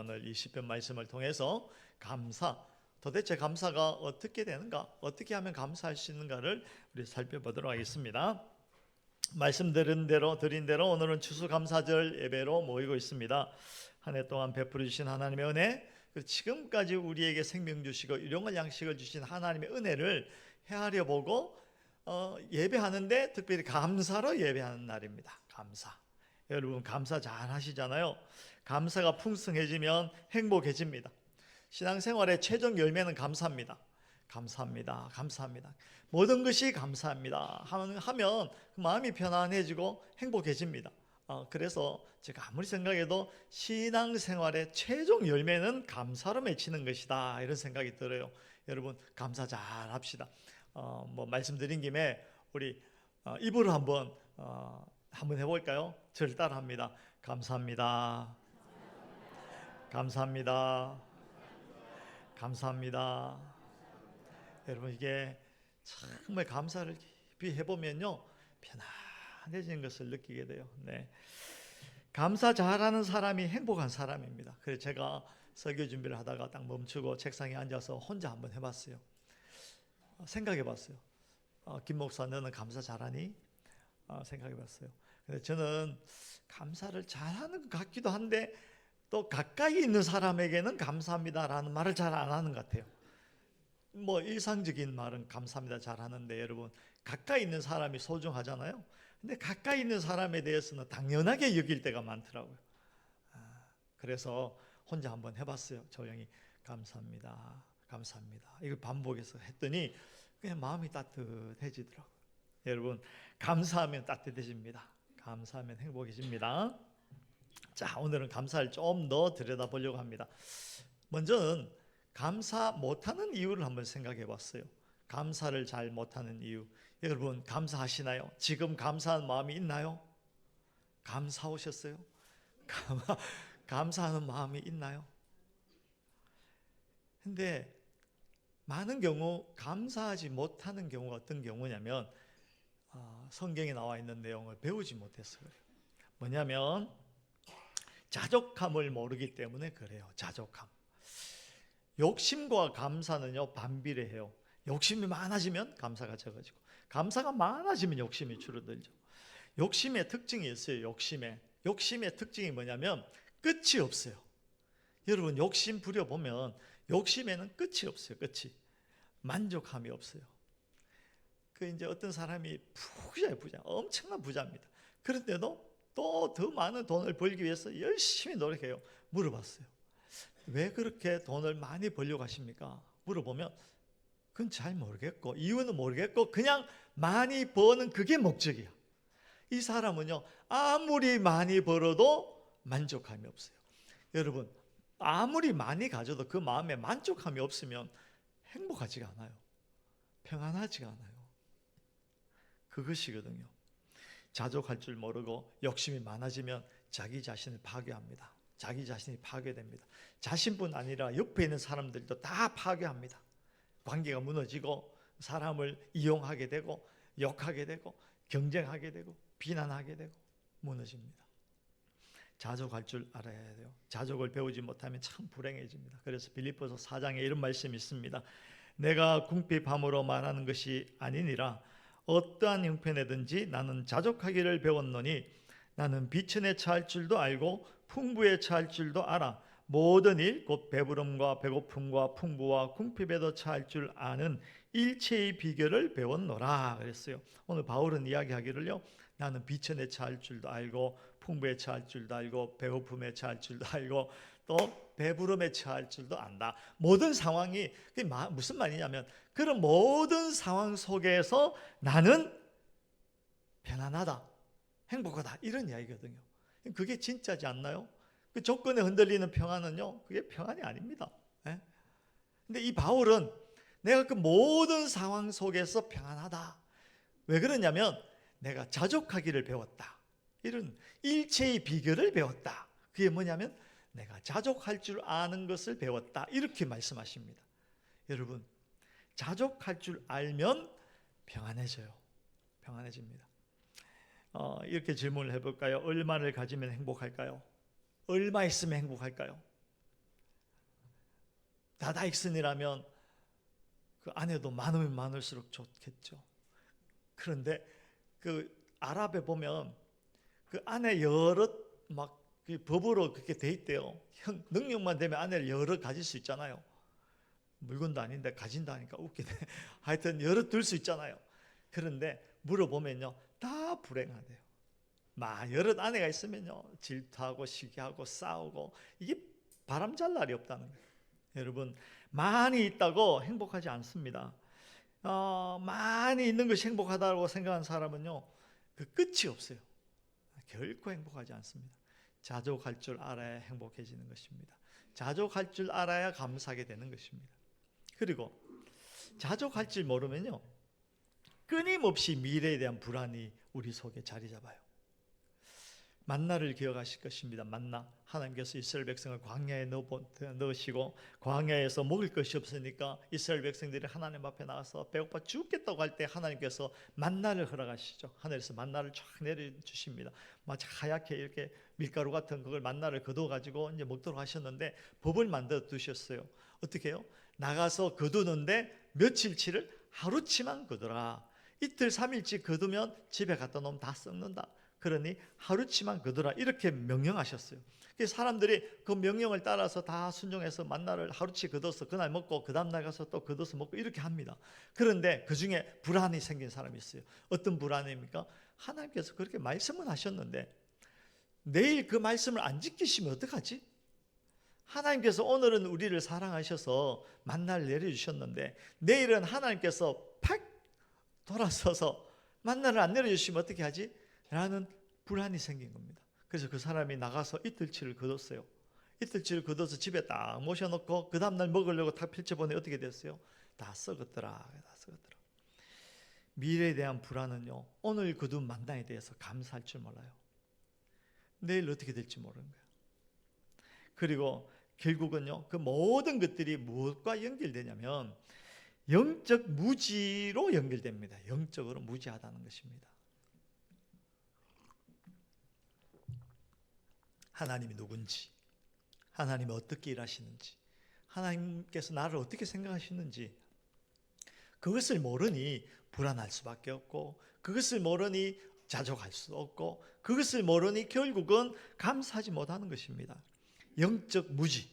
오늘 이 시편 말씀을 통해서 감사, 도대체 감사가 어떻게 되는가, 어떻게 하면 감사할 수 있는가를 우리 살펴보도록 하겠습니다. 말씀드린 대로 오늘은 추수감사절 예배로 모이고 있습니다. 한 해 동안 베풀어 주신 하나님의 은혜, 지금까지 우리에게 생명 주시고 일용할 양식을 주신 하나님의 은혜를 헤아려 보고 예배하는데 특별히 감사로 예배하는 날입니다. 감사. 여러분 감사 잘 하시잖아요. 감사가 풍성해지면 행복해집니다. 신앙생활의 최종 열매는 감사입니다. 감사합니다. 감사합니다. 모든 것이 감사합니다 하면 마음이 편안해지고 행복해집니다. 그래서 제가 아무리 생각해도 신앙생활의 최종 열매는 감사로 맺히는 것이다, 이런 생각이 들어요. 여러분 감사 잘 합시다. 말씀드린 김에 우리 입으로 한번 해볼까요? 저를 따라합니다. 감사합니다. 감사합니다. 감사합니다. 여러분 이게 정말 감사를 깊이 해보면요 편안해지는 것을 느끼게 돼요. 네. 감사 잘하는 사람이 행복한 사람입니다. 그래서 제가 설교 준비를 하다가 딱 멈추고 책상에 앉아서 혼자 한번 해봤어요. 생각해봤어요. 김 목사 너는 감사 잘하니? 생각해봤어요. 근데 저는 감사를 잘하는 것 같기도 한데 또 가까이 있는 사람에게는 감사합니다라는 말을 잘 안 하는 것 같아요. 일상적인 말은 감사합니다 잘하는데 여러분 가까이 있는 사람이 소중하잖아요. 근데 가까이 있는 사람에 대해서는 당연하게 여길 때가 많더라고요. 그래서 혼자 한번 해봤어요. 조용히 감사합니다. 감사합니다. 이걸 반복해서 했더니 그냥 마음이 따뜻해지더라고요. 여러분 감사하면 따뜻해집니다. 감사하면 행복해집니다. 자, 오늘은 감사를 좀 더 들여다보려고 합니다. 먼저는 감사 못하는 이유를 한번 생각해 봤어요. 감사를 잘 못하는 이유. 여러분 감사하시나요? 지금 감사한 마음이 있나요? 감사하셨어요? 감사하는 마음이 있나요? 근데 많은 경우 감사하지 못하는 경우가 어떤 경우냐면 성경에 나와 있는 내용을 배우지 못해서 그래요. 뭐냐면 자족함을 모르기 때문에 그래요. 자족함. 욕심과 감사는요 반비례해요. 욕심이 많아지면 감사가 적어지고 감사가 많아지면 욕심이 줄어들죠. 욕심의 특징이 있어요. 욕심의 특징이 뭐냐면 끝이 없어요. 여러분 욕심 부려보면 욕심에는 끝이 없어요. 끝이. 만족함이 없어요. 이제 어떤 사람이 부자, 엄청난 부자입니다. 그런데도 또 더 많은 돈을 벌기 위해서 열심히 노력해요. 물어봤어요. 왜 그렇게 돈을 많이 벌려고 하십니까? 물어보면 그건 잘 모르겠고 이유는 모르겠고 그냥 많이 버는 그게 목적이야. 이 사람은요 아무리 많이 벌어도 만족함이 없어요. 여러분 아무리 많이 가져도 그 마음에 만족함이 없으면 행복하지가 않아요. 평안하지가 않아요. 그것이거든요. 자족할 줄 모르고 욕심이 많아지면 자기 자신을 파괴합니다. 자기 자신이 파괴됩니다. 자신뿐 아니라 옆에 있는 사람들도 다 파괴합니다. 관계가 무너지고 사람을 이용하게 되고 욕하게 되고 경쟁하게 되고 비난하게 되고 무너집니다. 자족할 줄 알아야 돼요. 자족을 배우지 못하면 참 불행해집니다. 그래서 빌립보서 4장에 이런 말씀이 있습니다. 내가 궁핍함으로 말하는 것이 아니니라 어떠한 형편에든지 나는 자족하기를 배웠노니 나는 비천에 처할 줄도 알고 풍부에 처할 줄도 알아 모든 일 곧 배부름과 배고픔과 풍부와 궁핍에도 처할 줄 아는 일체의 비결을 배웠노라 그랬어요. 오늘 바울은 이야기하기를요 나는 비천에 처할 줄도 알고 풍부에 처할 줄도 알고 배고픔에 처할 줄도 알고 또 배부름에 처할 줄도 안다. 모든 상황이 무슨 말이냐면 그런 모든 상황 속에서 나는 편안하다, 행복하다 이런 이야기거든요. 그게 진짜지 않나요? 그 조건에 흔들리는 평안은요 그게 평안이 아닙니다. 근데 이 바울은 내가 그 모든 상황 속에서 평안하다. 왜 그러냐면 내가 자족하기를 배웠다. 이런 일체의 비결을 배웠다. 그게 뭐냐면 내가 자족할 줄 아는 것을 배웠다. 이렇게 말씀하십니다. 여러분 자족할 줄 알면 평안해져요. 평안해집니다. 이렇게 질문을 해볼까요? 얼마를 가지면 행복할까요? 얼마 있으면 행복할까요? 다다익선이라면 그 아내도 많으면 많을수록 좋겠죠. 그런데 그 아랍에 보면 그 아내 여럿 막 법으로 그렇게 돼 있대요. 능력만 되면 아내를 여러 가질 수 있잖아요. 물건도 아닌데 가진다 하니까 웃기네. 하여튼 여러 둘 수 있잖아요. 그런데 물어보면요, 다 불행하대요. 여러 아내가 있으면요, 질투하고 시기하고 싸우고, 이게 바람 잘 날이 없다는 거예요. 여러분, 많이 있다고 행복하지 않습니다. 많이 있는 것이 행복하다고 생각하는 사람은요, 그 끝이 없어요. 결코 행복하지 않습니다. 자족할 줄 알아야 행복해지는 것입니다. 자족할 줄 알아야 감사하게 되는 것입니다. 그리고 자족할 줄 모르면요, 끊임없이 미래에 대한 불안이 우리 속에 자리 잡아요. 만나를 기억하실 것입니다. 만나, 하나님께서 이스라엘 백성을 광야에 넣으시고 광야에서 먹을 것이 없으니까 이스라엘 백성들이 하나님 앞에 나가서 배고파 죽겠다고 할 때 하나님께서 만나를 허락하시죠. 하늘에서 만나를 쫙 내려주십니다. 마치 하얗게 이렇게 밀가루 같은 그걸 만나를 거둬가지고 이제 먹도록 하셨는데 법을 만들어 두셨어요. 어떻게 해요? 나가서 거두는데 며칠치를 하루치만 거두라. 이틀 3일치 거두면 집에 갖다 놓으면 다 썩는다. 그러니 하루치만 거두라, 이렇게 명령하셨어요. 그래서 사람들이 그 명령을 따라서 다 순종해서 만나를 하루치 거둬서 그날 먹고 그 다음날 가서 또 거둬서 먹고 이렇게 합니다. 그런데 그 중에 불안이 생긴 사람이 있어요. 어떤 불안입니까? 하나님께서 그렇게 말씀은 하셨는데 내일 그 말씀을 안 지키시면 어떡하지? 하나님께서 오늘은 우리를 사랑하셔서 만나를 내려주셨는데 내일은 하나님께서 팍 돌아서서 만나를 안 내려주시면 어떻게 하지? 라는 불안이 생긴 겁니다. 그래서 그 사람이 나가서 이틀치를 거뒀어요. 이틀치를 거둬서 집에 딱 모셔놓고 그 다음날 먹으려고 탁 펼쳐보니 어떻게 됐어요? 다 썩었더라. 다 썩었더라. 미래에 대한 불안은요, 오늘 거둔 만나에 대해서 감사할 줄 몰라요. 내일 어떻게 될지 모르는 거예요. 그리고 결국은요, 그 모든 것들이 무엇과 연결되냐면 영적 무지로 연결됩니다. 영적으로 무지하다는 것입니다. 하나님이 누군지, 하나님이 어떻게 일하시는지, 하나님께서 나를 어떻게 생각하시는지 그것을 모르니 불안할 수밖에 없고, 그것을 모르니 자족할 수 없고, 그것을 모르니 결국은 감사하지 못하는 것입니다. 영적 무지,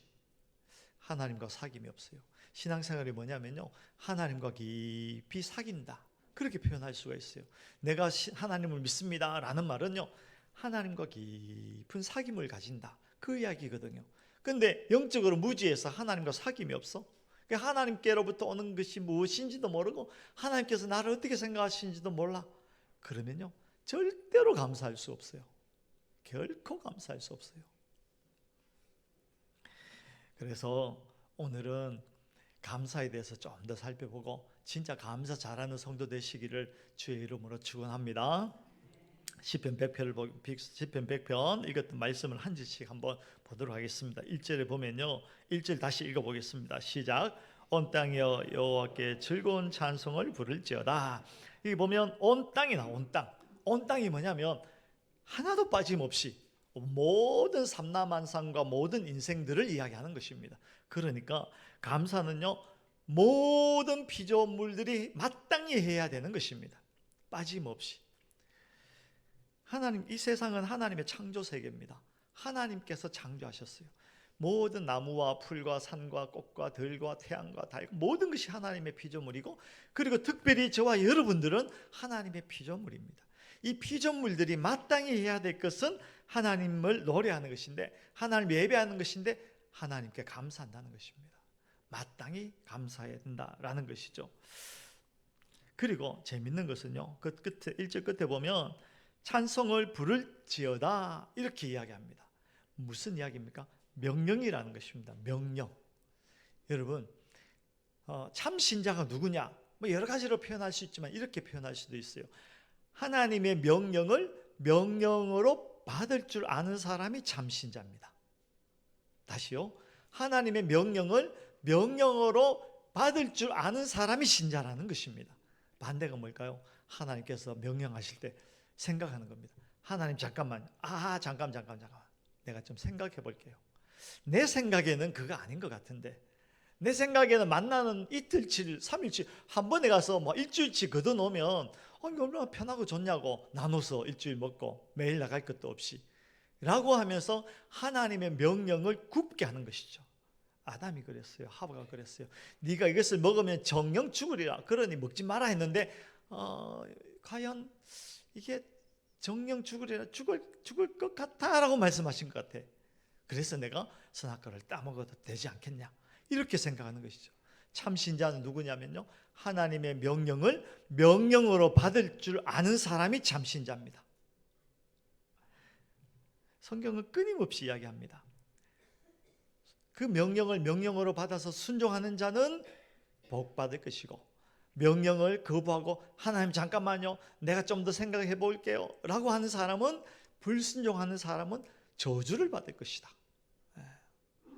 하나님과 사귐이 없어요. 신앙생활이 뭐냐면요, 하나님과 깊이 사귄다, 그렇게 표현할 수가 있어요. 내가 하나님을 믿습니다 라는 말은요, 하나님과 깊은 사귐을 가진다, 그 이야기거든요. 근데 영적으로 무지해서 하나님과 사귐이 없어? 하나님께로부터 오는 것이 무엇인지도 모르고 하나님께서 나를 어떻게 생각하시는지도 몰라. 그러면요, 절대로 감사할 수 없어요. 결코 감사할 수 없어요. 그래서 오늘은 감사에 대해서 좀 더 살펴보고 진짜 감사 잘하는 성도 되시기를 주의 이름으로 축원합니다. 시편 100편 읽었던 말씀을 한 절씩 한번 보도록 하겠습니다. 1절에 보면요, 1절 다시 읽어보겠습니다. 시작. 온 땅이여 여호와께 즐거운 찬송을 부를지어다. 여기 보면 온 땅이 나와. 온 땅이 뭐냐면 하나도 빠짐없이 모든 삼라만상과 모든 인생들을 이야기하는 것입니다. 그러니까 감사는요, 모든 피조물들이 마땅히 해야 되는 것입니다. 빠짐없이. 하나님, 이 세상은 하나님의 창조 세계입니다. 하나님께서 창조하셨어요. 모든 나무와 풀과 산과 꽃과 들과 태양과 달, 모든 것이 하나님의 피조물이고, 그리고 특별히 저와 여러분들은 하나님의 피조물입니다. 이 피조물들이 마땅히 해야 될 것은 하나님을 노래하는 것인데, 하나님 예배하는 것인데, 하나님께 감사한다는 것입니다. 마땅히 감사해야 된다라는 것이죠. 그리고 재밌는 것은요, 그 끝에 1절 끝에 보면 찬송을 부를지어다 이렇게 이야기합니다. 무슨 이야기입니까? 명령이라는 것입니다. 명령. 여러분, 참 신자가 누구냐? 뭐 여러 가지로 표현할 수 있지만 이렇게 표현할 수도 있어요. 하나님의 명령을 명령으로 받을 줄 아는 사람이 참 신자입니다. 다시요. 하나님의 명령을 명령으로 받을 줄 아는 사람이 신자라는 것입니다. 반대가 뭘까요? 하나님께서 명령하실 때 생각하는 겁니다. 하나님 잠깐만, 잠깐 내가 좀 생각해 볼게요. 내 생각에는 그거 아닌 것 같은데, 내 생각에는 만나는 이틀치, 3일치 한 번에 가서 뭐 일주일치 걷어놓으면 얼마나 편하고 좋냐고, 나눠서 일주일 먹고 매일 나갈 것도 없이 라고 하면서 하나님의 명령을 굽게 하는 것이죠. 아담이 그랬어요. 하와가 그랬어요. 네가 이것을 먹으면 정령 죽으리라. 그러니 먹지 마라 했는데 과연 이게 정령 죽으리라, 죽을 것 같다라고 말씀하신 것 같아. 그래서 내가 선악과를 따먹어도 되지 않겠냐, 이렇게 생각하는 것이죠. 참 신자는 누구냐면요, 하나님의 명령을 명령으로 받을 줄 아는 사람이 참 신자입니다. 성경은 끊임없이 이야기합니다. 그 명령을 명령으로 받아서 순종하는 자는 복 받을 것이고, 명령을 거부하고 하나님 잠깐만요, 내가 좀 더 생각해 볼게요 라고 하는 사람은, 불순종하는 사람은 저주를 받을 것이다.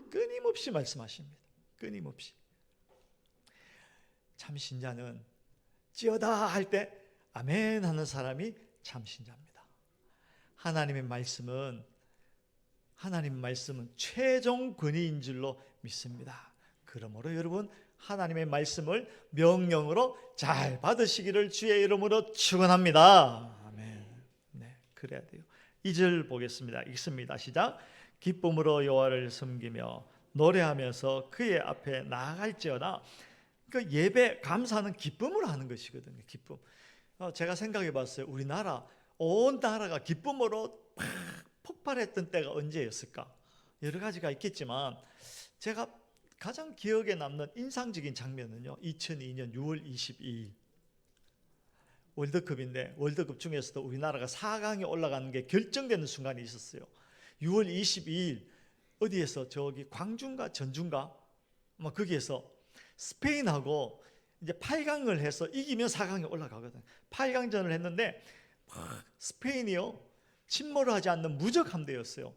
끊임없이 말씀하십니다. 끊임없이. 참 신자는 찌어다 할 때 아멘 하는 사람이 참 신자입니다. 하나님의 말씀은 최종 권위인 줄로 믿습니다. 그러므로 여러분, 하나님의 말씀을 명령으로 잘 받으시기를 주의 이름으로 축원합니다. 아멘. 네, 그래야 돼요. 2절 보겠습니다. 읽습니다. 시작. 기쁨으로 여호와를 섬기며 노래하면서 그의 앞에 나아갈지어다. 그 예배, 감사는 기쁨으로 하는 것이거든요. 기쁨. 제가 생각해 봤어요. 우리나라 온 나라가 기쁨으로 폭발했던 때가 언제였을까? 여러 가지가 있겠지만 제가 가장 기억에 남는 인상적인 장면은요, 2002년 6월 22일 월드컵인데, 월드컵 중에서도 우리나라가 4강에 올라가는 게 결정되는 순간이 있었어요. 6월 22일 어디에서, 저기 광주인가 전주인가 막 거기에서 스페인하고 이제 8강을 해서 이기면 4강에 올라가거든. 8강전을 했는데 스페인이요, 침몰을 하지 않는 무적 함대였어요.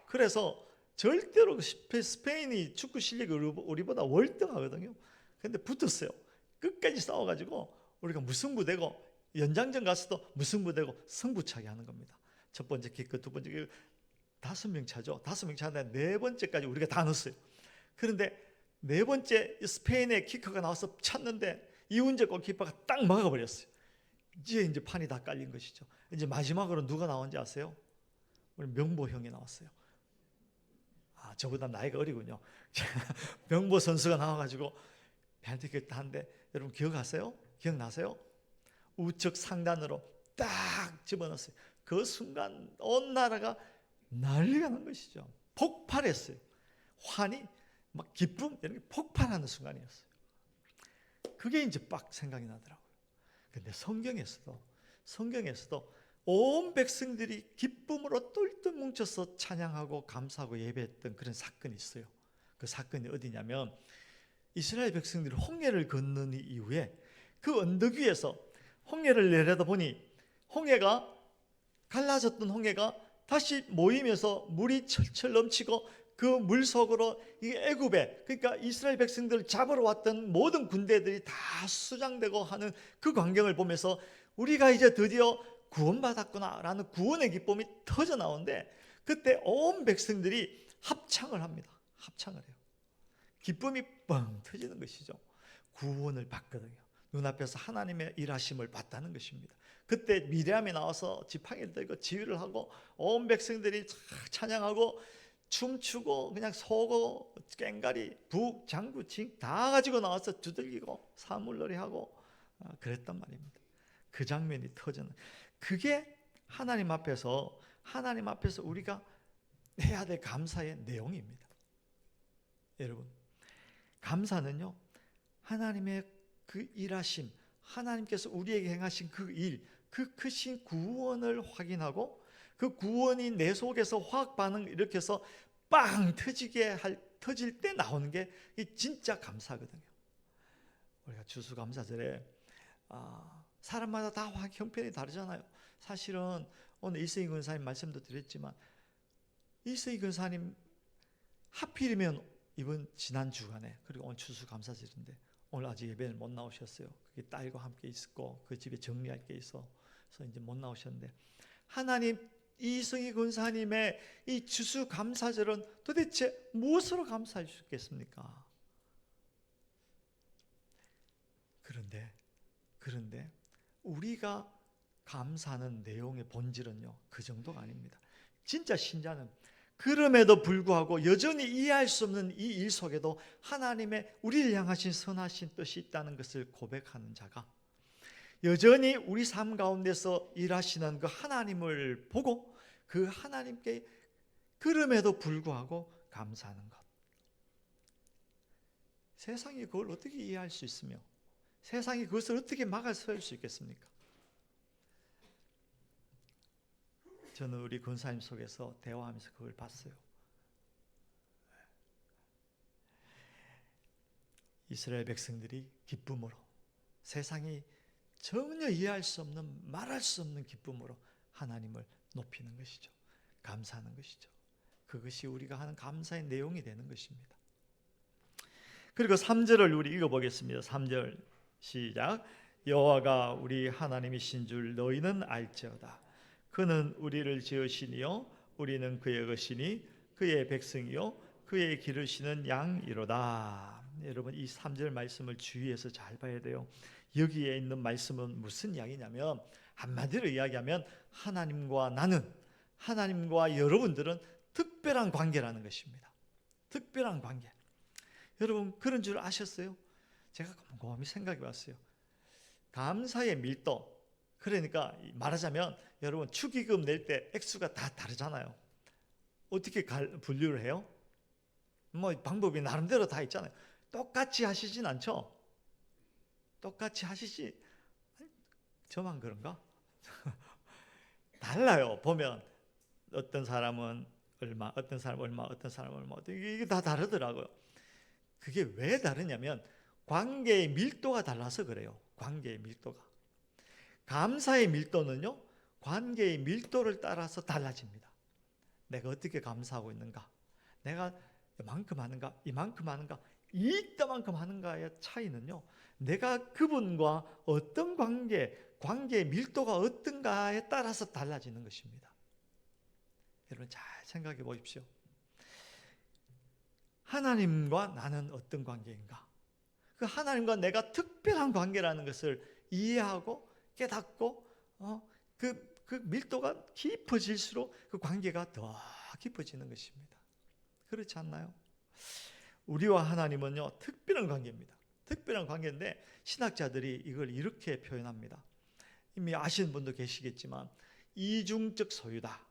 그래서 절대로 스페인이 축구 실력이 우리보다 월등하거든요. 근데 붙었어요. 끝까지 싸워가지고 우리가 무승부되고, 연장전 가서도 무승부되고 승부차기 하는 겁니다. 첫 번째 키크, 두 번째 키크, 5명 차죠. 5명 차는데 네 번째까지 우리가 다 넣었어요. 그런데 네 번째 스페인의 키커가 나와서 찼는데 이훈재 골키퍼가 딱 막아버렸어요. 이제 판이 다 깔린 것이죠. 이제 마지막으로 누가 나온지 아세요? 우리 명보 형이 나왔어요. 저보다 나이가 어리군요. 명보 선수가 나와가지고 펜트킥 하는데, 여러분 기억하세요? 기억나세요? 우측 상단으로 딱 집어넣었어요. 그 순간 온 나라가 난리가 난 것이죠. 폭발했어요. 환희, 막 기쁨, 이런 게 폭발하는 순간이었어요. 그게 이제 빡 생각이 나더라고요. 근데 성경에서도 온 백성들이 기쁨으로 똘똘 뭉쳐서 찬양하고 감사하고 예배했던 그런 사건이 있어요. 그 사건이 어디냐면, 이스라엘 백성들이 홍해를 건너는 이후에 그 언덕 위에서 홍해를 내려다보니 홍해가, 갈라졌던 홍해가 다시 모이면서 물이 철철 넘치고, 그 물 속으로 이 애굽에, 그러니까 이스라엘 백성들을 잡으러 왔던 모든 군대들이 다 수장되고 하는 그 광경을 보면서 우리가 이제 드디어 구원받았구나라는 구원의 기쁨이 터져 나오는데, 그때 온 백성들이 합창을 합니다. 합창을 해요. 기쁨이 뻥 터지는 것이죠. 구원을 받거든요. 눈앞에서 하나님의 일하심을 봤다는 것입니다. 그때 미리암이 나와서 지팡이를 들고 지휘를 하고 온 백성들이 찬양하고 춤추고 그냥 소고 꽹가리 북 장구 징 다 가지고 나와서 두들기고 사물놀이하고 그랬단 말입니다. 그 장면이 터지는, 그게 하나님 앞에서 우리가 해야 될 감사의 내용입니다. 여러분, 감사는요, 하나님의 그 일하심, 하나님께서 우리에게 행하신 그 일, 그 크신 구원을 확인하고 그 구원이 내 속에서 화학 반응을 일으켜서 빵 터질 때 나오는 게 진짜 감사거든요. 우리가 추수감사절에 사람마다 다 형편이 다르잖아요. 사실은 오늘 이승희 권사님 말씀도 드렸지만, 이승희 권사님 하필이면 이번 지난 주간에, 그리고 오늘 추수감사절인데 오늘 아직 예배를 못 나오셨어요. 그게 딸과 함께 있었고 그 집에 정리할 게 있어서 이제 못 나오셨는데, 하나님, 이승희 권사님의 이 추수감사절은 도대체 무엇으로 감사해 주셨겠습니까? 그런데 우리가 감사하는 내용의 본질은요, 그 정도가 아닙니다. 진짜 신자는 그럼에도 불구하고 여전히 이해할 수 없는 이 일 속에도 하나님의 우리를 향하신 선하신 뜻이 있다는 것을 고백하는 자가, 여전히 우리 삶 가운데서 일하시는 그 하나님을 보고 그 하나님께 그럼에도 불구하고 감사하는 것. 세상이 그걸 어떻게 이해할 수 있으며 세상이 그것을 어떻게 막아설 수 있겠습니까? 저는 우리 권사님 속에서 대화하면서 그걸 봤어요. 이스라엘 백성들이 기쁨으로, 세상이 전혀 이해할 수 없는, 말할 수 없는 기쁨으로 하나님을 높이는 것이죠. 감사하는 것이죠. 그것이 우리가 하는 감사의 내용이 되는 것입니다. 그리고 3절을 우리 읽어보겠습니다. 3절 시작. 여호와가 우리 하나님이신 줄 너희는 알지어다. 그는 우리를 지으시니요 우리는 그의 것이니 그의 백성이요 그의 기르시는 양이로다. 여러분, 이 3절 말씀을 주의해서 잘 봐야 돼요. 여기에 있는 말씀은 무슨 이야기냐면, 한마디로 이야기하면 하나님과 나는, 하나님과 여러분들은 특별한 관계라는 것입니다. 특별한 관계. 여러분, 그런 줄 아셨어요? 제가 곰곰이 생각해 봤어요. 감사의 밀도, 그러니까 말하자면 여러분 축의금 낼 때 액수가 다 다르잖아요. 어떻게 분류를 해요? 뭐 방법이 나름대로 다 있잖아요. 똑같이 하시진 않죠? 똑같이 하시지, 저만 그런가? 달라요. 보면 어떤 사람은 얼마, 어떤 사람은 얼마, 어떤 사람은 얼마, 이게 다 다르더라고요. 그게 왜 다르냐면 관계의 밀도가 달라서 그래요. 관계의 밀도가. 감사의 밀도는요, 관계의 밀도를 따라서 달라집니다. 내가 어떻게 감사하고 있는가, 내가 이만큼 하는가, 이만큼 하는가, 이따만큼 하는가의 차이는요, 내가 그분과 어떤 관계의 밀도가 어떤가에 따라서 달라지는 것입니다. 여러분 잘 생각해 보십시오. 하나님과 나는 어떤 관계인가? 그 하나님과 내가 특별한 관계라는 것을 이해하고 깨닫고 그 밀도가 깊어질수록 그 관계가 더 깊어지는 것입니다. 그렇지 않나요? 우리와 하나님은요, 특별한 관계입니다. 특별한 관계인데 신학자들이 이걸 이렇게 표현합니다. 이미 아시는 분도 계시겠지만 이중적 소유다.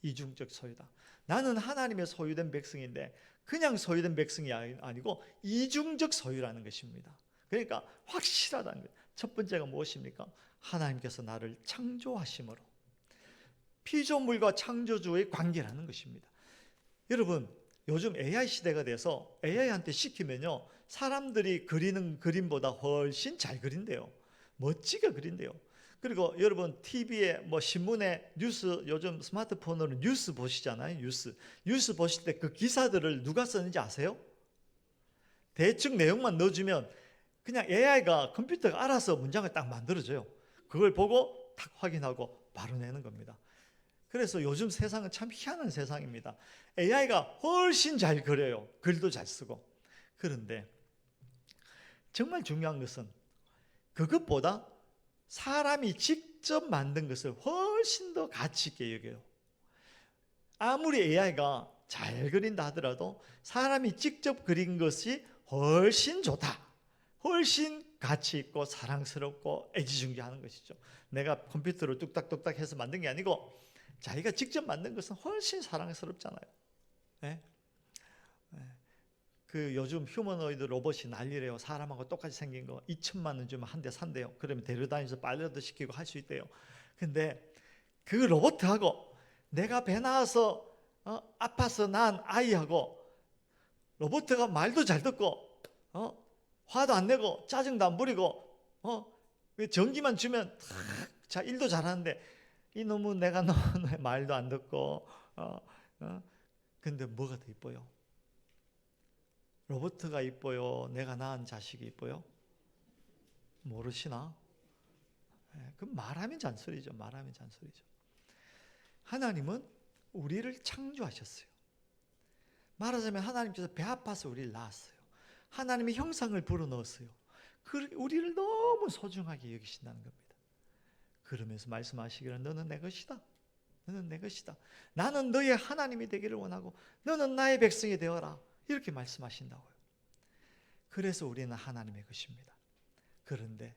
이중적 소유다. 나는 하나님의 소유된 백성인데 그냥 소유된 백성이 아니고 이중적 소유라는 것입니다. 그러니까 확실하다는 거예요. 첫 번째가 무엇입니까? 하나님께서 나를 창조하심으로, 피조물과 창조주의 관계라는 것입니다. 여러분, 요즘 AI 시대가 돼서 AI한테 시키면요, 사람들이 그리는 그림보다 훨씬 잘 그린대요. 멋지게 그린대요. 그리고 여러분 TV에 뭐 신문에 뉴스, 요즘 스마트폰으로 뉴스 보시잖아요. 뉴스 보실 때 그 기사들을 누가 쓰는지 아세요? 대충 내용만 넣어주면 그냥 AI가, 컴퓨터가 알아서 문장을 딱 만들어줘요. 그걸 보고 딱 확인하고 바로 내는 겁니다. 그래서 요즘 세상은 참 희한한 세상입니다. AI가 훨씬 잘 그려요. 글도 잘 쓰고. 그런데 정말 중요한 것은 그것보다 사람이 직접 만든 것을 훨씬 더 가치 있게 여겨요. 아무리 AI가 잘 그린다 하더라도 사람이 직접 그린 것이 훨씬 좋다, 훨씬 가치 있고 사랑스럽고 애지중지하는 것이죠. 내가 컴퓨터로 뚝딱뚝딱 해서 만든 게 아니고 자기가 직접 만든 것은 훨씬 사랑스럽잖아요. 네? 그 요즘 휴머노이드 로봇이 난리래요. 사람하고 똑같이 생긴 거 2천만 원 주면 한 대 산대요. 그러면 데려다니면서 빨래도 시키고 할 수 있대요. 근데 그 로봇하고 내가 배 나와서 아파서 난 아이하고, 로봇가 말도 잘 듣고 화도 안 내고 짜증도 안 부리고 전기만 주면 자 일도 잘하는데, 이놈은 내가 너무 말도 안 듣고 근데 뭐가 더 이뻐요? 로봇가 이뻐요? 내가 낳은 자식이 이뻐요? 모르시나? 그 말하면 잔소리죠. 말하면 잔소리죠. 하나님은 우리를 창조하셨어요. 말하자면 하나님께서 배 아파서 우리를 낳았어요. 하나님의 형상을 불어넣었어요. 우리를 너무 소중하게 여기신다는 겁니다. 그러면서 말씀하시기를 너는 내 것이다. 너는 내 것이다. 나는 너의 하나님이 되기를 원하고 너는 나의 백성이 되어라. 이렇게 말씀하신다고요. 그래서 우리는 하나님의 것입니다. 그런데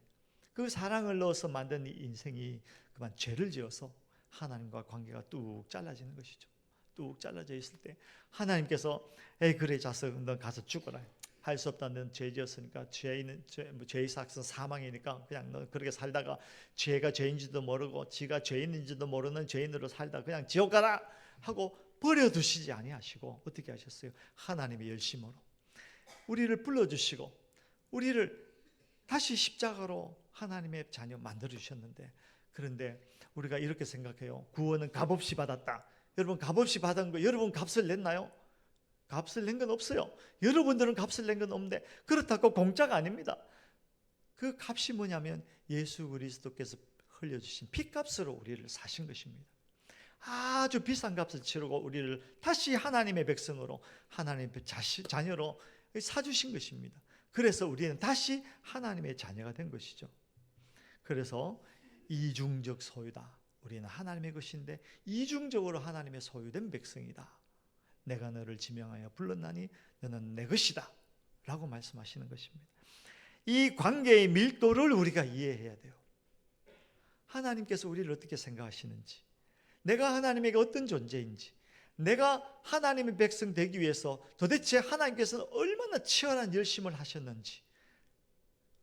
그 사랑을 넣어서 만든 이 인생이 그만 죄를 지어서 하나님과 관계가 뚝 잘라지는 것이죠. 뚝 잘라져 있을 때 하나님께서 에이 그래 자석 넌 가서 죽어라. 할 수 없다. 넌 죄 지었으니까 죄의 삭은 사망이니까 그냥 너 그렇게 살다가 죄가 죄인지도 모르고 지가 죄인인지도 모르는 죄인으로 살다 그냥 지옥 가라 하고 버려두시지 아니하시고 어떻게 하셨어요? 하나님의 열심으로 우리를 불러주시고 우리를 다시 십자가로 하나님의 자녀 만들어주셨는데, 그런데 우리가 이렇게 생각해요. 구원은 값없이 받았다. 여러분 값없이 받은 거 여러분 값을 냈나요? 값을 낸 건 없어요. 여러분들은 값을 낸 건 없는데 그렇다고 공짜가 아닙니다. 그 값이 뭐냐면 예수 그리스도께서 흘려주신 피값으로 우리를 사신 것입니다. 아주 비싼 값을 치르고 우리를 다시 하나님의 백성으로 하나님의 자녀로 사주신 것입니다. 그래서 우리는 다시 하나님의 자녀가 된 것이죠. 그래서 이중적 소유다. 우리는 하나님의 것인데 이중적으로 하나님의 소유된 백성이다. 내가 너를 지명하여 불렀나니 너는 내 것이다 라고 말씀하시는 것입니다. 이 관계의 밀도를 우리가 이해해야 돼요. 하나님께서 우리를 어떻게 생각하시는지, 내가 하나님에게 어떤 존재인지, 내가 하나님의 백성 되기 위해서 도대체 하나님께서는 얼마나 치열한 열심을 하셨는지,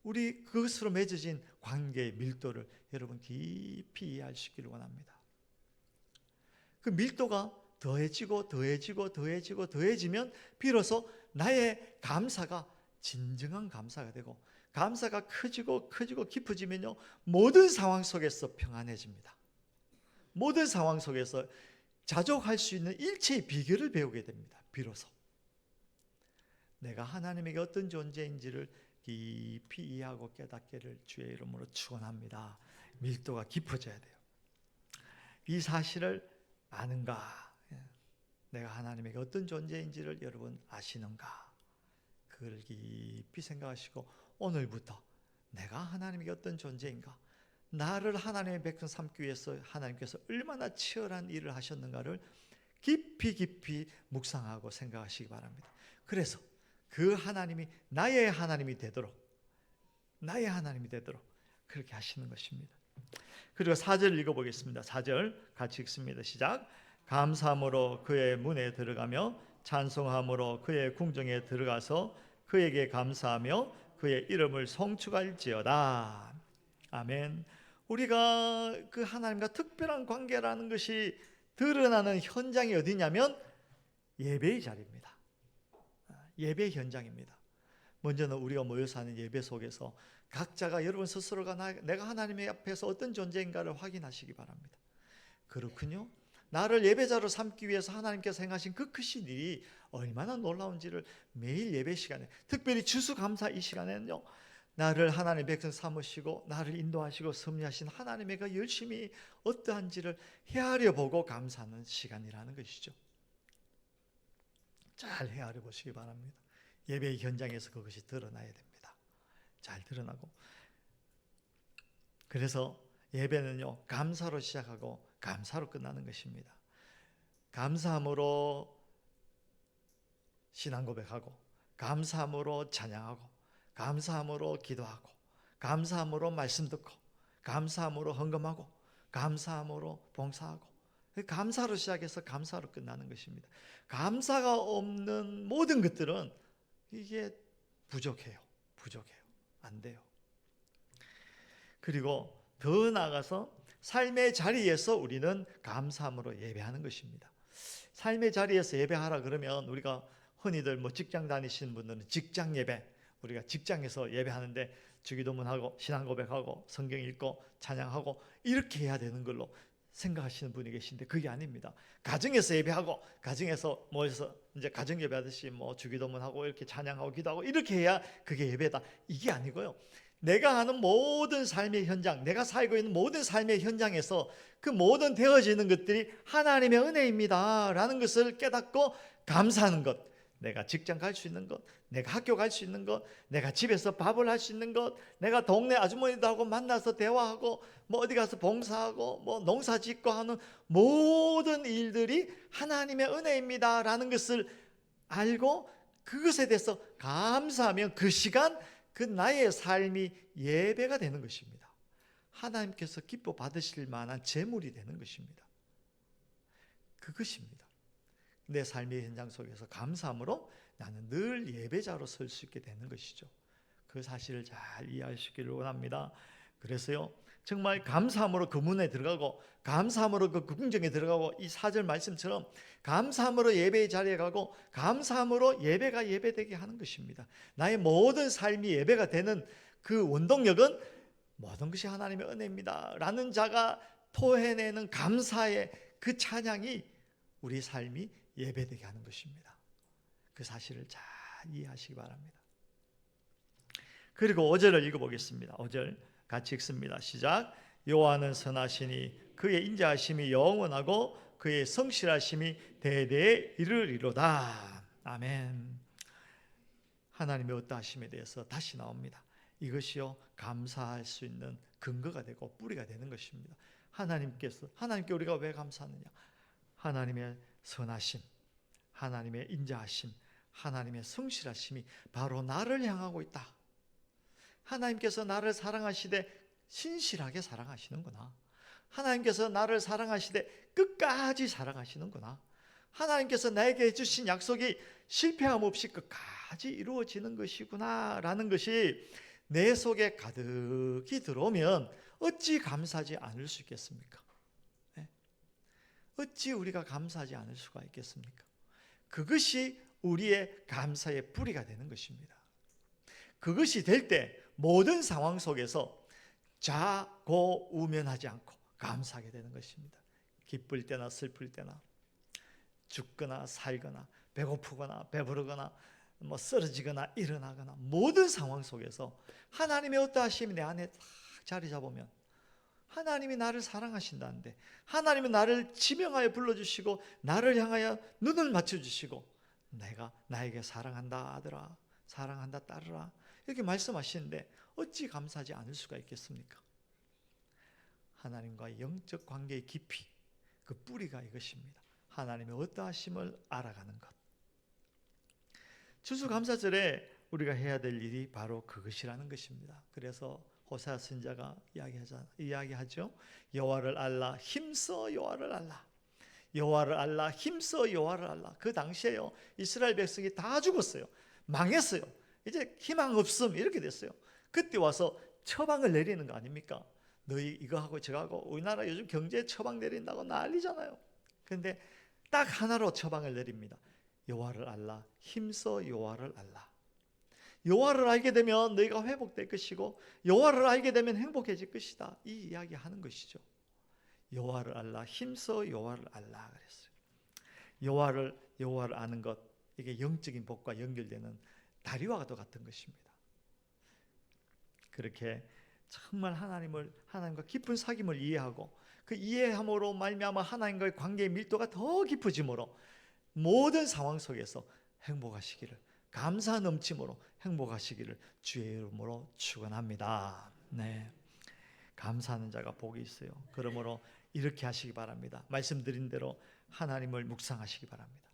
우리 그것으로 맺어진 관계의 밀도를 여러분 깊이 이해할 수 있기를 원합니다. 그 밀도가 더해지고 더해지면 비로소 나의 감사가 진정한 감사가 되고, 감사가 커지고 깊어지면요 모든 상황 속에서 평안해집니다. 모든 상황 속에서 자족할 수 있는 일체의 비결을 배우게 됩니다. 비로소 내가 하나님에게 어떤 존재인지를 깊이 이해하고 깨닫기를 주의 이름으로 축원합니다. 밀도가 깊어져야 돼요. 이 사실을 아는가? 내가 하나님에게 어떤 존재인지를 여러분 아시는가? 그걸 깊이 생각하시고 오늘부터 내가 하나님에게 어떤 존재인가? 나를 하나님의 백성 삼기 위해서 하나님께서 얼마나 치열한 일을 하셨는가를 깊이 묵상하고 생각하시기 바랍니다. 그래서 그 하나님이 나의 하나님이 되도록 그렇게 하시는 것입니다. 그리고 4절 읽어보겠습니다. 4절 같이 읽습니다. 시작. 감사함으로 그의 문에 들어가며 찬송함으로 그의 궁정에 들어가서 그에게 감사하며 그의 이름을 송축할지어다. 아멘. 우리가 그 하나님과 특별한 관계라는 것이 드러나는 현장이 어디냐면 예배의 자리입니다. 예배 현장입니다. 먼저는 우리가 모여서 하는 예배 속에서 각자가 여러분 스스로가 내가 하나님의 앞에서 어떤 존재인가를 확인하시기 바랍니다. 그렇군요. 나를 예배자로 삼기 위해서 하나님께서 행하신 그 크신 일이 얼마나 놀라운지를 매일 예배 시간에, 특별히 추수감사 이 시간에는요, 나를 하나님의 백성 삼으시고 나를 인도하시고 섭리하신 하나님의 열심히 어떠한지를 헤아려 보고 감사하는 시간이라는 것이죠. 잘 헤아려 보시기 바랍니다. 예배의 현장에서 그것이 드러나야 됩니다. 잘 드러나고, 그래서 예배는요 감사로 시작하고 감사로 끝나는 것입니다. 감사함으로 신앙 고백하고, 감사함으로 찬양하고, 감사함으로 기도하고, 감사함으로 말씀 듣고, 감사함으로 헌금하고, 감사함으로 봉사하고, 감사로 시작해서 감사로 끝나는 것입니다. 감사가 없는 모든 것들은 이게 부족해요. 안 돼요. 그리고 더 나아가서 삶의 자리에서 우리는 감사함으로 예배하는 것입니다. 삶의 자리에서 예배하라 그러면 우리가 흔히들 뭐 직장 다니시는 분들은 직장 예배, 우리가 직장에서 예배하는데 주기도문하고 신앙 고백하고 성경 읽고 찬양하고 이렇게 해야 되는 걸로 생각하시는 분이 계신데 그게 아닙니다. 가정에서 예배하고, 가정에서 모여서 이제 가정 예배하듯이 뭐 주기도문하고 이렇게 찬양하고 기도하고 이렇게 해야 그게 예배다, 이게 아니고요. 내가 하는 모든 삶의 현장, 내가 살고 있는 모든 삶의 현장에서 그 모든 되어지는 것들이 하나님의 은혜입니다 라는 것을 깨닫고 감사하는 것, 내가 직장 갈 수 있는 것, 내가 학교 갈 수 있는 것, 내가 집에서 밥을 할 수 있는 것, 내가 동네 아주머니들하고 만나서 대화하고 뭐 어디 가서 봉사하고 뭐 농사 짓고 하는 모든 일들이 하나님의 은혜입니다라는 것을 알고 그것에 대해서 감사하면 그 시간 그 나의 삶이 예배가 되는 것입니다. 하나님께서 기뻐 받으실 만한 제물이 되는 것입니다. 그것입니다. 내 삶의 현장 속에서 감사함으로 나는 늘 예배자로 설 수 있게 되는 것이죠. 그 사실을 잘 이해하시기를 원합니다. 그래서요, 정말 감사함으로 그 문에 들어가고 감사함으로 그 궁정에 들어가고 이 4절 말씀처럼 감사함으로 예배의 자리에 가고 감사함으로 예배가 예배되게 하는 것입니다. 나의 모든 삶이 예배가 되는 그 원동력은 모든 것이 하나님의 은혜입니다 라는 자가 토해내는 감사의 그 찬양이 우리 삶이 예배되게 하는 것입니다. 그 사실을 잘 이해하시기 바랍니다. 그리고 5절을 읽어보겠습니다. 5절 같이 읽습니다. 시작. 여호와는 선하시니 그의 인자하심이 영원하고 그의 성실하심이 대대에 이르리로다. 아멘. 하나님의 어떠하심에 대해서 다시 나옵니다. 이것이요 감사할 수 있는 근거가 되고 뿌리가 되는 것입니다. 하나님께 우리가 왜 감사하느냐? 하나님의 선하심, 하나님의 인자하심, 하나님의 성실하심이 바로 나를 향하고 있다. 하나님께서 나를 사랑하시되 신실하게 사랑하시는구나. 하나님께서 나를 사랑하시되 끝까지 사랑하시는구나. 하나님께서 나에게 해주신 약속이 실패함 없이 끝까지 이루어지는 것이구나 라는 것이 내 속에 가득히 들어오면 어찌 감사하지 않을 수 있겠습니까? 어찌 우리가 감사하지 않을 수가 있겠습니까? 그것이 우리의 감사의 뿌리가 되는 것입니다. 그것이 될 때 모든 상황 속에서 좌고우면하지 않고 감사하게 되는 것입니다. 기쁠 때나 슬플 때나 죽거나 살거나 배고프거나 배부르거나 뭐 쓰러지거나 일어나거나 모든 상황 속에서 하나님의 어떠하심이 내 안에 딱 자리 잡으면 하나님이 나를 사랑하신다는데 하나님은 나를 지명하여 불러주시고 나를 향하여 눈을 맞춰주시고 내가 나에게 사랑한다 아들아 사랑한다 딸아 이렇게 말씀하시는데 어찌 감사하지 않을 수가 있겠습니까? 하나님과의 영적 관계의 깊이 그 뿌리가 이것입니다. 하나님의 어떠하심을 알아가는 것. 추수감사절에 우리가 해야 될 일이 바로 그것이라는 것입니다. 그래서 호세아 선지자가 이야기하죠. 여호와를 알라 힘써 여호와를 알라. 여호와를 알라 힘써 여호와를 알라. 그 당시에요 이스라엘 백성이 다 죽었어요. 망했어요. 이제 희망 없음 이렇게 됐어요. 그때 와서 처방을 내리는 거 아닙니까? 너희 이거 하고 저거 하고 우리나라 요즘 경제에 처방 내린다고 난리잖아요. 그런데 딱 하나로 처방을 내립니다. 여호와를 알라 힘써 여호와를 알라. 여호와를 알게 되면 너희가 회복될 것이고 여호와를 알게 되면 행복해질 것이다. 이 이야기하는 것이죠. 여호와를 알라 힘써 여호와를 알라 그랬어요. 여호와를 아는 것 이게 영적인 복과 연결되는 다리와 같은 것입니다. 그렇게 정말 하나님과 깊은 사귐을 이해하고 그 이해함으로 말미암아 하나님과의 관계의 밀도가 더 깊어지므로 모든 상황 속에서 행복하시기를 감사 넘침으로 행복하시기를 주의 이름으로 축원합니다. 네, 감사하는 자가 복이 있어요. 그러므로 이렇게 하시기 바랍니다. 말씀드린 대로 하나님을 묵상하시기 바랍니다.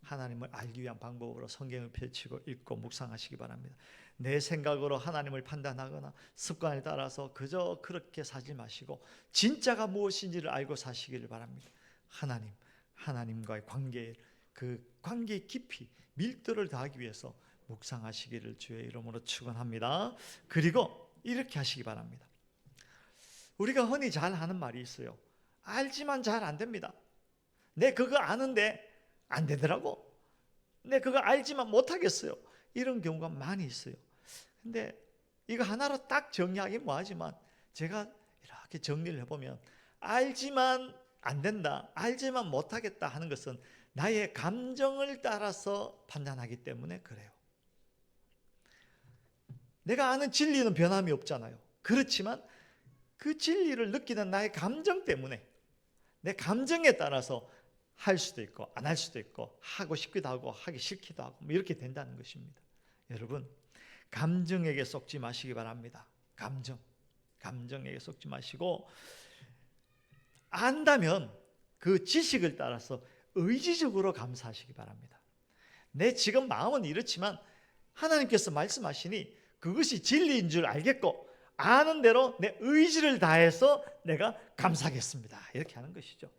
하나님을 알기 위한 방법으로 성경을 펼치고 읽고 묵상하시기 바랍니다. 내 생각으로 하나님을 판단하거나 습관에 따라서 그저 그렇게 살지 마시고 진짜가 무엇인지를 알고 사시기를 바랍니다. 하나님과의 관계의 그 관계의 깊이 밀도를 더하기 위해서 묵상하시기를 주의 이름으로 축원합니다. 그리고 이렇게 하시기 바랍니다. 우리가 흔히 잘 하는 말이 있어요. 알지만 잘 안 됩니다. 내 그거 아는데 안 되더라고. 내 그거 알지만 못하겠어요. 이런 경우가 많이 있어요. 근데 이거 하나로 딱 정리하기 뭐하지만 제가 이렇게 정리를 해보면 알지만 안 된다, 알지만 못하겠다 하는 것은 나의 감정을 따라서 판단하기 때문에 그래요. 내가 아는 진리는 변함이 없잖아요. 그렇지만 그 진리를 느끼는 나의 감정 때문에 내 감정에 따라서 할 수도 있고 안 할 수도 있고 하고 싶기도 하고 하기 싫기도 하고 뭐 이렇게 된다는 것입니다. 여러분, 감정에게 속지 마시기 바랍니다. 감정에게 속지 마시고, 안다면 그 지식을 따라서 의지적으로 감사하시기 바랍니다. 내 지금 마음은 이렇지만 하나님께서 말씀하시니 그것이 진리인 줄 알겠고 아는 대로 내 의지를 다해서 내가 감사하겠습니다. 이렇게 하는 것이죠.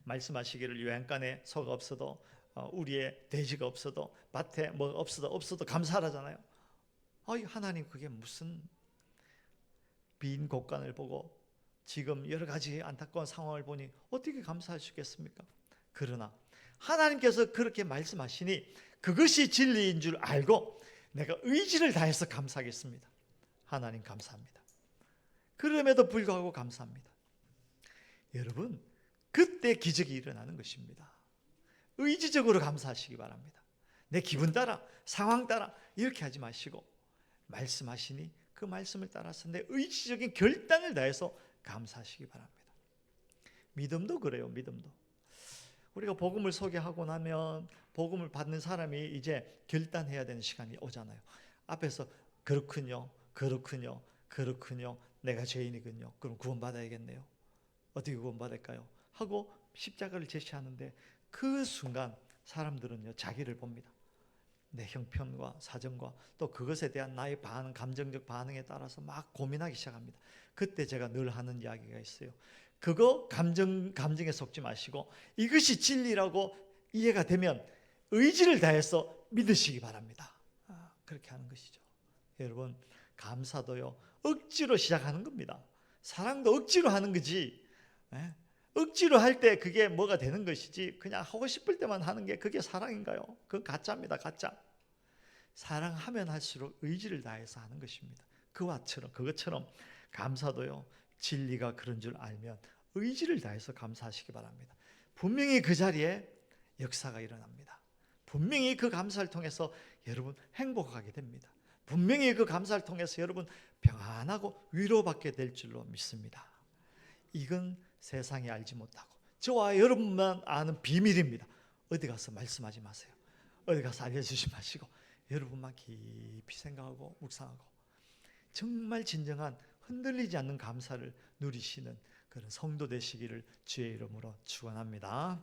말씀하시기를 요양간에 소가 없어도 우리의 돼지가 없어도 밭에 뭐 없어도 감사하잖아요. 하나님, 그게 무슨 빈 곳간을 보고 지금 여러 가지 안타까운 상황을 보니 어떻게 감사하시겠습니까? 그러나 하나님께서 그렇게 말씀하시니 그것이 진리인 줄 알고 내가 의지를 다해서 감사하겠습니다. 하나님 감사합니다. 그럼에도 불구하고 감사합니다. 여러분, 그때 기적이 일어나는 것입니다. 의지적으로 감사하시기 바랍니다. 내 기분 따라, 상황 따라 이렇게 하지 마시고 말씀하시니 그 말씀을 따라서 내 의지적인 결단을 다해서 감사하시기 바랍니다. 믿음도 그래요. 믿음도 우리가 복음을 소개하고 나면 복음을 받는 사람이 이제 결단해야 되는 시간이 오잖아요. 앞에서 그렇군요, 내가 죄인이군요. 그럼 구원받아야겠네요. 어떻게 구원받을까요? 하고 십자가를 제시하는데 그 순간 사람들은요, 자기를 봅니다. 내 형편과 사정과 또 그것에 대한 나의 감정적 반응에 따라서 막 고민하기 시작합니다. 그때 제가 늘 하는 이야기가 있어요. 그거 감정에 속지 마시고 이것이 진리라고 이해가 되면 의지를 다해서 믿으시기 바랍니다. 그렇게 하는 것이죠. 여러분, 감사도요, 억지로 시작하는 겁니다. 사랑도 억지로 하는 거지. 억지로 할 때 그게 뭐가 되는 것이지 그냥 하고 싶을 때만 하는 게 그게 사랑인가요? 그건 가짜입니다. 가짜. 사랑하면 할수록 의지를 다해서 하는 것입니다. 그것처럼 감사도요, 진리가 그런 줄 알면 의지를 다해서 감사하시기 바랍니다. 분명히 그 자리에 역사가 일어납니다. 분명히 그 감사를 통해서 여러분 행복하게 됩니다. 분명히 그 감사를 통해서 여러분 평안하고 위로받게 될 줄로 믿습니다. 이건 세상이 알지 못하고 저와 여러분만 아는 비밀입니다. 어디 가서 말씀하지 마세요. 어디 가서 알려주지 마시고 여러분만 깊이 생각하고 묵상하고 정말 진정한 흔들리지 않는 감사를 누리시는 그런 성도 되시기를 주의 이름으로 축원합니다.